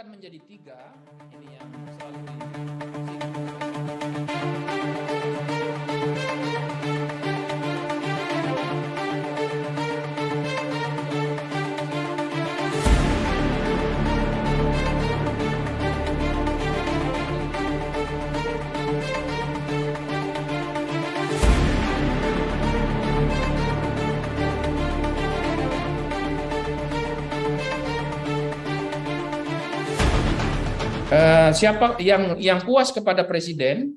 akan menjadi 3, ini yang selalu siapa yang puas kepada presiden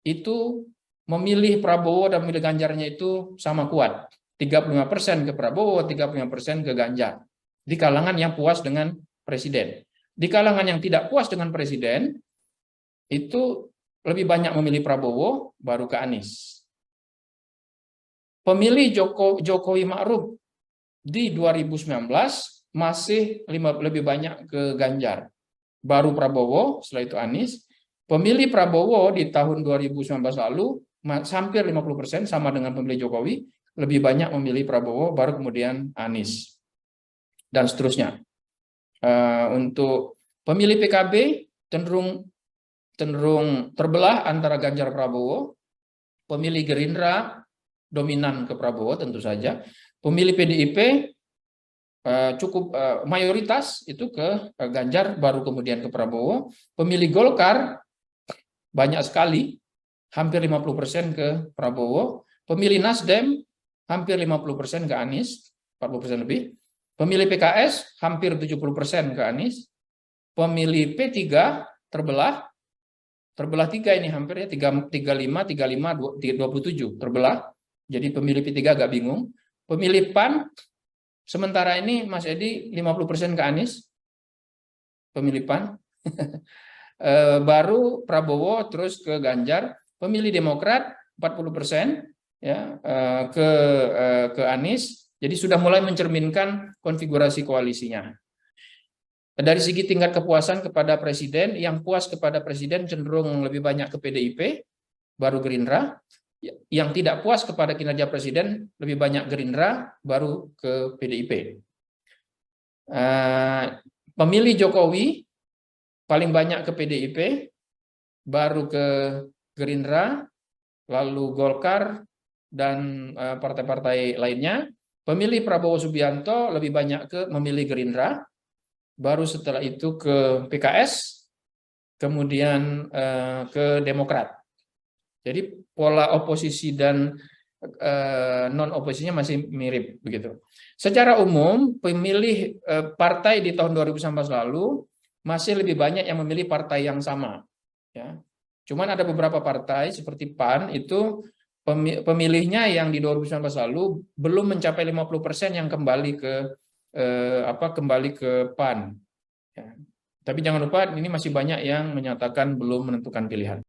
itu memilih Prabowo dan memilih Ganjarnya itu sama kuat. 35% ke Prabowo, 35% ke Ganjar. Di kalangan yang puas dengan presiden. Di kalangan yang tidak puas dengan presiden, itu lebih banyak memilih Prabowo, baru ke Anies. Pemilih Jokowi Ma'ruf di 2019 masih lebih banyak ke Ganjar. Baru Prabowo, setelah itu Anies. Pemilih Prabowo di tahun 2019 lalu hampir 50%, sama dengan pemilih Jokowi, lebih banyak memilih Prabowo, baru kemudian Anies. Dan seterusnya. Untuk pemilih PKB cenderung terbelah antara Ganjar Prabowo. Pemilih Gerindra dominan ke Prabowo tentu saja. Pemilih PDIP cukup mayoritas itu ke Ganjar, baru kemudian ke Prabowo. Pemilih Golkar banyak sekali, hampir 50% ke Prabowo. Pemilih Nasdem hampir 50% ke Anies, 40% lebih. Pemilih PKS hampir 70% ke Anies. Pemilih P3 terbelah 3 ini hampir ya, 35, 35, 27 terbelah. Jadi pemilih P3 agak bingung. Pemilih PAN sementara ini Mas Edi 50% ke Anies, pemilih PAN. Baru Prabowo, terus ke Ganjar. Pemilih Demokrat 40% ya, ke Anies. Jadi sudah mulai mencerminkan konfigurasi koalisinya. Dari segi tingkat kepuasan kepada presiden, yang puas kepada presiden cenderung lebih banyak ke PDIP, baru Gerindra. Yang tidak puas kepada kinerja presiden lebih banyak Gerindra, baru ke PDIP. Pemilih Jokowi paling banyak ke PDIP, baru ke Gerindra, lalu Golkar, dan partai-partai lainnya. Pemilih Prabowo Subianto lebih banyak ke memilih Gerindra, baru setelah itu ke PKS, kemudian ke Demokrat. Jadi pola oposisi dan non-oposisinya masih mirip begitu. Secara umum, pemilih partai di tahun 2019 lalu masih lebih banyak yang memilih partai yang sama. Ya. Cuman ada beberapa partai seperti PAN itu pemilihnya yang di 2019 lalu belum mencapai 50% yang kembali ke PAN. Ya. Tapi jangan lupa ini masih banyak yang menyatakan belum menentukan pilihan.